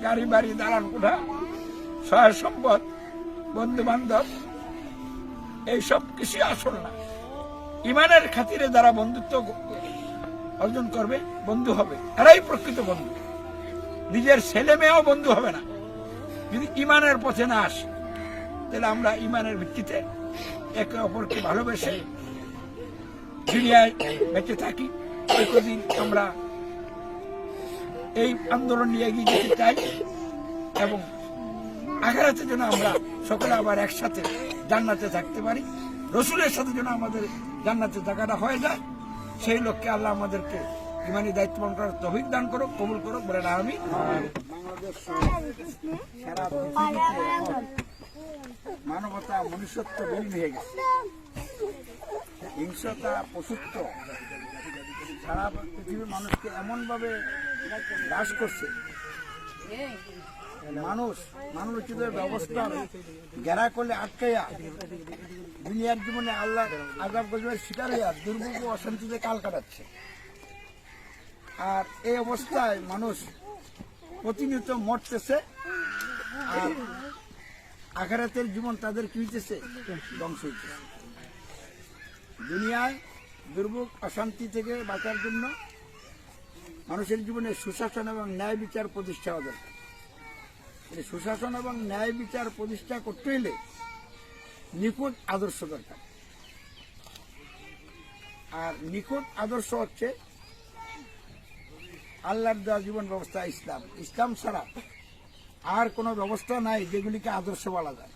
গাড়ি বাড়ি দালান কোঠা সহায় সম্পদ বন্ধু বান্ধব এইসব কিছু আসল না। ইমানের খাতিরে যারা বন্ধুত্ব অর্জন করবে বন্ধু হবে, এরাই প্রকৃত বন্ধু। নিজের ছেলে মেয়েও বন্ধু হবে না যদি ইমানের পথে না আসে। তাহলে আমরা ইমানের ভিত্তিতে একে অপরকে ভালোবেসে দুনিয়ায় বেঁচে থাকি। কতদিন আমরা এই আন্দোলন নিয়ে এগিয়ে যেতে চাই এবং আখিরাতে যেন আমরা সকলে আবার একসাথে জান্নাতে থাকতে পারি, রসুলের সাথে যেন আমাদের জান্নাতে থাকাটা হয়ে যায়। সেই লক্ষ্যে আল্লাহ আমাদেরকে ইমানি দায়িত্ব পালন করার তৌফিক দান করো, কবুল করো, বলে না আমি। বাংলাদেশ সারা পৃথিবীতে মানবতা মনুষ্যত্ব বিলীন হয়ে গেছে, হিংসতা পশুত্ব সারা পৃথিবীর মানুষকে এমন ভাবে গ্রাস করছে, মানবোচিত ব্যবস্থা ঘেরা করলে আটকাইয়া দুনিয়ার জীবনে আল্লাহ আযাব গজবের শিকার হইয়া দুর্ভোগ ও অশান্তিতে কাল কাটাচ্ছে। আর এই অবস্থায় মানুষ প্রতিনিয়ত মরতেছে, আর আখিরাতের জীবন তাদের কি হইতেছে? ধ্বংস হইতেছে। দুনিয়ায় দুর্ভোগ অশান্তি থেকে বাঁচার জন্য মানুষের জীবনে সুশাসন এবং ন্যায় বিচার প্রতিষ্ঠা হওয়া দরকার। সুশাসন এবং ন্যায় বিচার প্রতিষ্ঠা করতে হলে নিখুঁত আদর্শ দরকার। আর নিখুঁত আদর্শ হচ্ছে আল্লাহর দেওয়া জীবন ব্যবস্থা ইসলাম। ইসলাম ছাড়া আর কোনো ব্যবস্থা নাই যেগুলিকে আদর্শ বলা যায়।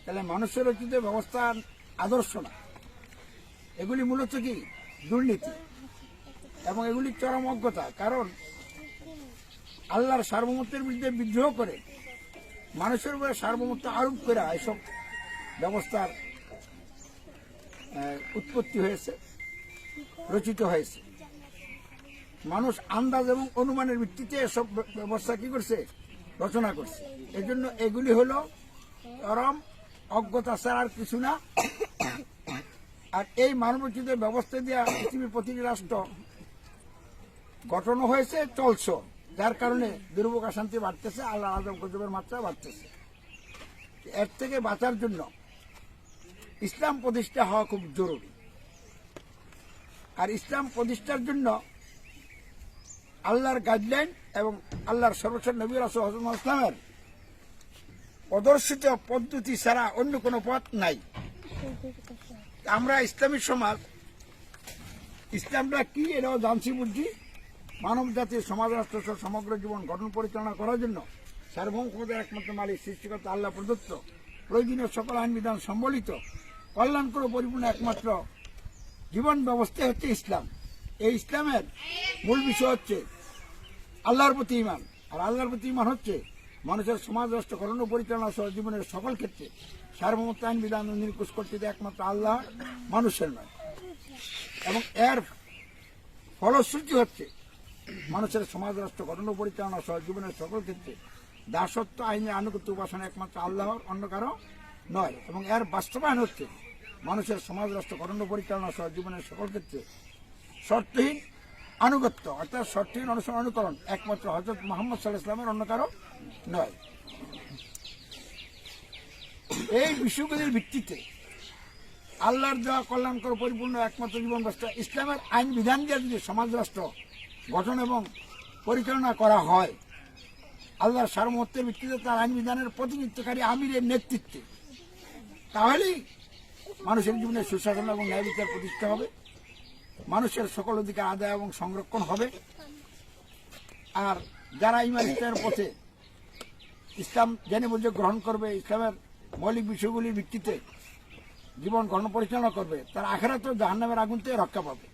তাহলে মানুষের রচিত ব্যবস্থা আদর্শ না, এগুলি মূলত কি? দুর্নীতি এবং এগুলি চরম অজ্ঞতা। কারণ আল্লাহর সার্বভৌমত্বের বিরুদ্ধে বিদ্রোহ করে মানুষের উপরে সার্বভৌমত্ব আরোপ করে এসব ব্যবস্থার উৎপত্তি হয়েছে, রচিত হয়েছে। মানুষ আন্দাজ এবং অনুমানের ভিত্তিতে এসব ব্যবস্থা কি করছে? রচনা করছে। এজন্য এগুলি হলো চরম অজ্ঞতা ছাড়া আর কিছু না। আর এই মানবোচিত ব্যবস্থা দিয়ে পৃথিবীর প্রতিটি রাষ্ট্র গঠন হয়েছে, চলছে, যার কারণে দুর্ভোগ অশান্তি বাড়তেছে, আল্লাহ আযাব গজবের মাত্রা বাড়তেছে। এর থেকে বাঁচার জন্য ইসলাম প্রতিষ্ঠা হওয়া খুব জরুরি। আর ইসলাম প্রতিষ্ঠার জন্য আল্লাহর গাইডলাইন এবং আল্লাহর সর্বোচ্চ নবী রাসূল হযরত মুহাম্মদ ইসলামের প্রদর্শিত পদ্ধতি ছাড়া অন্য কোনো পথ নাই। আমরা ইসলামী সমাজ, ইসলামটা কি এটাও জানছি বুঝছি। মানব জাতির সমাজ রাষ্ট্র সমগ্র জীবন গঠন পরিচালনা করার জন্য সার্বভৌম ক্ষমতার একমাত্র মালিক সৃষ্টিকর্তা আল্লাহ প্রদত্ত প্রয়োজনীয় সকল আইন বিধান সম্বলিত কল্যাণকর পরিপূর্ণ একমাত্র জীবন ব্যবস্থা হচ্ছে ইসলাম। এই ইসলামের মূল বিষয় হচ্ছে আল্লাহর প্রতি ঈমান। আর আল্লাহর প্রতি ঈমান হচ্ছে মানুষের সমাজ রাষ্ট্র গঠন ও পরিচালনা সহ জীবনের সকল ক্ষেত্রে সার্বভৌমত্ব আইন বিধান নিরঙ্কুশ করতে একমাত্র আল্লাহ, মানুষের নয়। এবং এর ফলশ্রুতি হচ্ছে মানুষের সমাজ রাষ্ট্র গঠন ও পরিচালনা সহ জীবনের সকল ক্ষেত্রে দাসত্ব আইনের আনুগত্য উপাসনা একমাত্র আল্লাহর, অন্য কারো নয়। এবং এর বাস্তবায়ন হচ্ছে মানুষের সমাজ রাষ্ট্র গঠন ও পরিচালনা সহ জীবনের সকল ক্ষেত্রে শর্তহীন আনুগত্য, অর্থাৎ শর্তহীন অনুসরণ অনুকরণ একমাত্র হযরত মুহাম্মদ সাল্লাল্লাহু আলাইহি ওয়াসাল্লামের, অন্য কারো নয়। এই বিষয়গুলির ভিত্তিতে আল্লাহর দেওয়া কল্যাণকর পরিপূর্ণ একমাত্র জীবন ব্যবস্থা ইসলামের আইন বিধান দিয়ে যদি সমাজ রাষ্ট্র গঠন এবং পরিচালনা করা হয়, আল্লাহর সার্বভৌমত্বের ভিত্তিতে তার আইন বিধানের প্রতিনিধিত্বকারী আমিরের নেতৃত্বে, তাহলেই মানুষের জীবনে সুশাসন এবং ন্যায় বিচার প্রতিষ্ঠা হবে, মানুষের সকল অধিকার আদায় এবং সংরক্ষণ হবে। আর যারা ঈমান ইসলামের পথে ইসলাম জেনে বুঝে গ্রহণ করবে, ইসলামের মৌলিক বিষয়গুলির ভিত্তিতে জীবন গঠন পরিচালনা করবে, তার আখিরাতেও জাহান্নামের আগুন থেকে রক্ষা পাবে।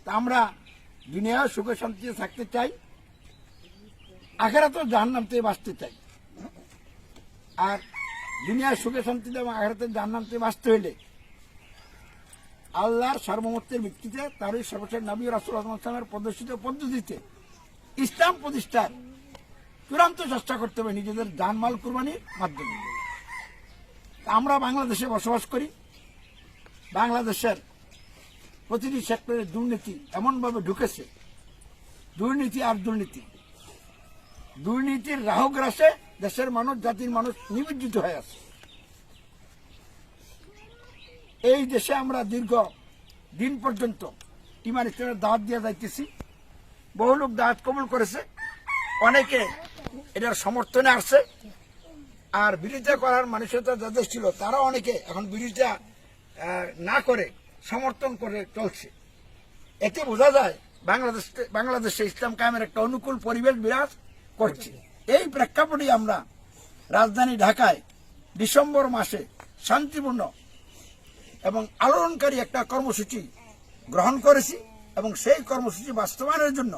তা আমরা দুনিয়া সুখে শান্তিতে থাকতে চাই, আখিরাতেও জাহান্নাম থেকে বাঁচতে চাই। আর দুনিয়ার সুখে শান্তিতে এবং আখিরাতের জাহান্নাম থেকে বাঁচতে হইলে আল্লাহর সার্বভৌমত্বের ভিত্তিতে তারই সর্বোচ্চ নবী রাসূল সাল্লাল্লাহু প্রদর্শিত পদ্ধতিতে ইসলাম প্রতিষ্ঠার চূড়ান্ত চেষ্টা করতে হবে নিজেদের জানমাল কুরবানির মাধ্যমে। আমরা বাংলাদেশে বসবাস করি। বাংলাদেশের প্রতিটি সেক্টরে দুর্নীতি এমনভাবে ঢুকেছে, দুর্নীতি আর দুর্নীতি। দুর্নীতির রাহগ্রাসে দেশের মানুষ, জাতির মানুষ নিমজ্জিত হয়ে আছে। এই দেশে আমরা দীর্ঘ দিন পর্যন্ত ইমান ইসলামের দাওয়াত দিয়ে যাইতেছি। বহু লোক দাওয়াত কবুল করেছে, অনেকে এটার সমর্থনে আসছে, আর বিরোধিতা করার মানসিকতা যাদের ছিল তারা অনেকে এখন বিরোধিতা না করে সমর্থন করে চলছে। এতে বোঝা যায় বাংলাদেশে ইসলাম কায়েমের একটা অনুকূল পরিবেশ বিরাজ করছে। এই প্রেক্ষাপটে আমরা রাজধানী ঢাকায় ডিসেম্বর মাসে শান্তিপূর্ণ এবং আলোড়নকারী একটা কর্মসূচি গ্রহণ করেছি, এবং সেই কর্মসূচি বাস্তবায়নের জন্য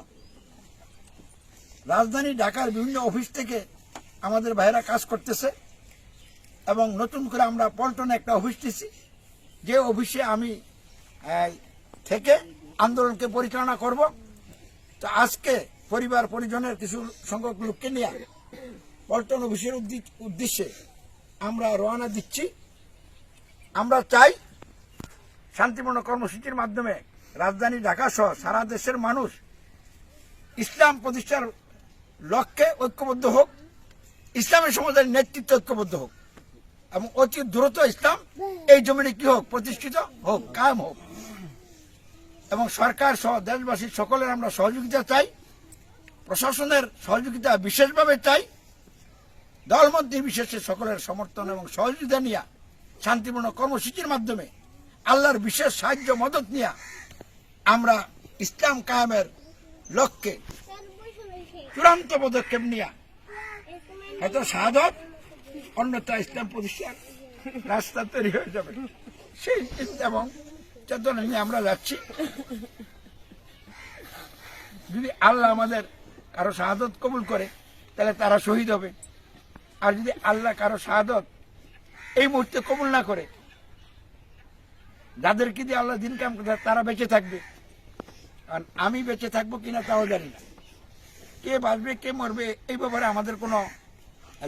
রাজধানী ঢাকার বিভিন্ন অফিস থেকে আমাদের ভাইয়েরা কাজ করতেছে, এবং নতুন করে আমরা পল্টনে একটা অফিস দিয়েছি, যে অফিসে আমি থেকে আন্দোলনকে পরিচালনা করব। তো আজকে পরিবার পরিজনের কিছু সংখ্যক লোককে নিয়ে পল্টন অফিসের উদ্দেশ্যে আমরা রওনা দিচ্ছি। আমরা চাই শান্তিপূর্ণ কর্মসূচির মাধ্যমে রাজধানী ঢাকা সহ সারা দেশের মানুষ ইসলাম প্রতিষ্ঠার লক্ষ্যে ঐক্যবদ্ধ হোক, ইসলামী সমাজের নেতৃত্ব ঐক্যবদ্ধ হোক, এবং অতি দ্রুত ইসলাম এই জমিনে কি হোক, প্রতিষ্ঠিত হোক, কায়েম হোক। এবং সরকার সহ দেশবাসীর সকলের আমরা সহযোগিতা চাই, প্রশাসনের সহযোগিতা বিশেষভাবে চাই। দলমত নির্বিশেষে সকলের সমর্থন এবং সহযোগিতা নিয়ে শান্তিপূর্ণ কর্মসূচির মাধ্যমে আল্লাহর বিশেষ সাহায্য মদত নিয়ে আমরা ইসলাম কায়েমের লক্ষ্যে চূড়ান্ত পদক্ষেপ নিয়ে হয়তো শাহাদত, অন্যথা ইসলাম প্রতিষ্ঠার রাস্তা তৈরি হয়ে যাবে, সেই চিন্তা এবং চেতনা নিয়ে আমরা যাচ্ছি। যদি আল্লাহ আমাদের কারো শাহাদত কবুল করে তাহলে তারা শহীদ হবে, আর যদি আল্লাহ কারো শাহাদত এই মুহূর্তে কবুল না করে, যাদেরকে দিয়ে আল্লাহ দিন কায়েম করতে তারা বেঁচে থাকবে। কারণ আমি বেঁচে থাকবো কিনা তাও জানি না, কে বাঁচবে কে মরবে এই ব্যাপারে আমাদের কোনো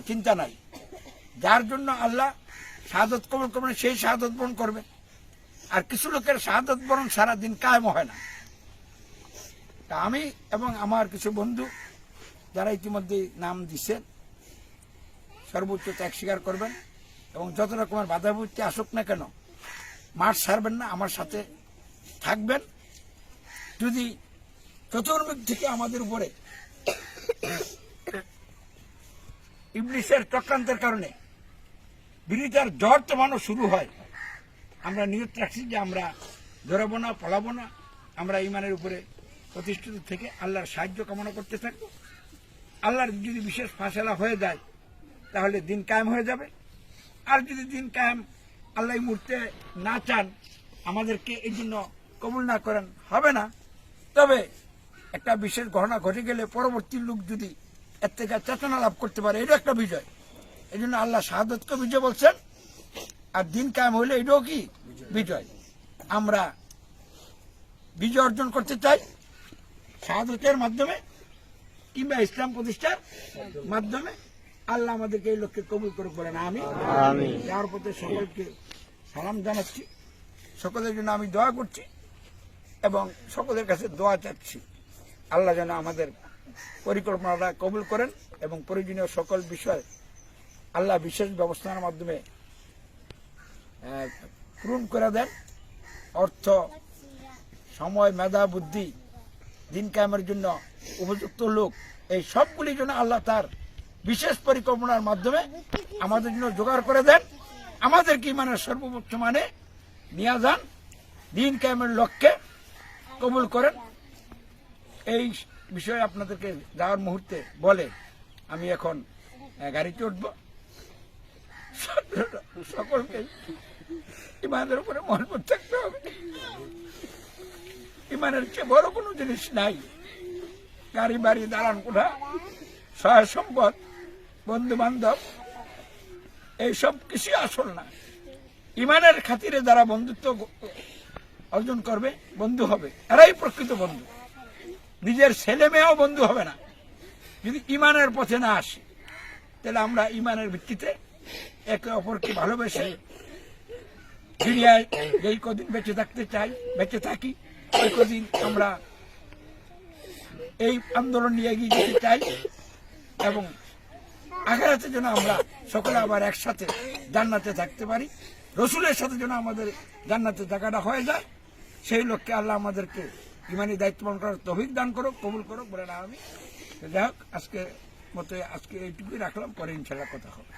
চিন্তা নাই। যার জন্য আল্লাহ শাহাদত কবুল করবেন সেই শাহাদত বরণ করবে, আর কিছু লোকের শাহাদত বরণ সারাদিন কায়েম হয় না। তা আমি এবং আমার কিছু বন্ধু যারা ইতিমধ্যে নাম দিচ্ছেন সর্বোচ্চ ত্যাগ স্বীকার করবেন, এবং যত রকমের বাধা বিপত্তি আসুক না কেন মাঠ ছাড়বেন না, আমার সাথে থাকবেন। যদি চতুর্মুখ থেকে আমাদের উপরে ইবলিসের চক্রান্তের কারণে বিরোধিতার ঝড় তোমানো শুরু হয়, আমরা নিয়ত রাখছি যে আমরা ধরবো না, পলাবো না, আমরা ইমানের উপরে প্রতিষ্ঠিত থেকে আল্লাহর সাহায্য কামনা করতে থাকবো। আল্লাহর যদি বিশেষ ফায়সালা হয়ে যায় তাহলে দিন কায়েম হয়ে যাবে, আর যদি দিন কায়েম আল্লাহ এই মুহূর্তে না চান, আমাদেরকে এই জন্য কবুল না করেন, হবে না। তবে একটা বিশেষ ঘটনা ঘটে গেলে পরবর্তী লোক যদি এর থেকে চেতনা লাভ করতে পারে, এটা একটা বিজয়। এই জন্য আল্লাহ শাহাদতকে বিজয় বলছেন, আর দিন কায়েম হইলে এটাও কি বিজয়। আমরা বিজয় অর্জন করতে চাই শাহাদতের মাধ্যমে কিংবা ইসলাম প্রতিষ্ঠার মাধ্যমে। আল্লাহ আমাদেরকে এই লক্ষ্যে কবুল করে বলেন আমি। যার প্রতি সকলকে সালাম জানাচ্ছি, সকলের জন্য আমি দোয়া করছি এবং সকলের কাছে দোয়া চাচ্ছি। আল্লাহ যেন আমাদের পরিকল্পনাটা কবুল করেন এবং প্রয়োজনীয় সকল বিষয় আল্লাহ বিশেষ ব্যবস্থার মাধ্যমে পূরণ করে দেন। অর্থ, সময়, মেধা, বুদ্ধি, দিন কায়েমের জন্য উপযুক্ত লোক, এই সবগুলির জন্য আল্লাহ তার বিশেষ পরিকল্পনার মাধ্যমে আমাদের জন্য জোগাড় করে দেন। আমাদেরকে ইমানের সর্বোচ্চ মানে নিয়ে যান, দিন কায়েমের লক্ষ্যে কবুল করেন। এই বিষয়ে আপনাদেরকে যাওয়ার মুহূর্তে বলে আমি এখন গাড়িতে উঠব। সকলকে ইমানের উপরে মহব্বত থাকতে হবে। ইমানের চেয়ে বড় কোনো জিনিস নাই। গাড়ি বাড়ি, দালান কোঠা, সহায় সম্পদ, বন্ধু বান্ধব, এইসব কিছুই আসল না। ইমানের খাতিরে যারা বন্ধুত্ব অর্জন করবে, বন্ধু হবে, এরাই প্রকৃত বন্ধু। নিজের ছেলে মেয়েও বন্ধু হবে না যদি ইমানের পথে না আসে। তাহলে আমরা ইমানের ভিত্তিতে একে অপরকে ভালোবেসে দুনিয়ায় যেই কদিন বেঁচে থাকতে চাই, বেঁচে থাকি, ওই কদিন আমরা এই আন্দোলন নিয়ে এগিয়ে যেতে চাই। এবং আখিরাতে যেন আমরা সকলে আবার একসাথে জান্নাতে থাকতে পারি, রসুলের সাথে যেন আমাদের জান্নাতে থাকাটা হয়ে যায়। সেই লক্ষ্যে আল্লাহ আমাদেরকে ইমানি দায়িত্ব পালন করার তৌফিক দান করুক, কবুল করুক বলে না আমি। যাই হোক, আজকে এইটুকুই রাখলাম, পরে ইনশাআল্লাহ কথা হবে।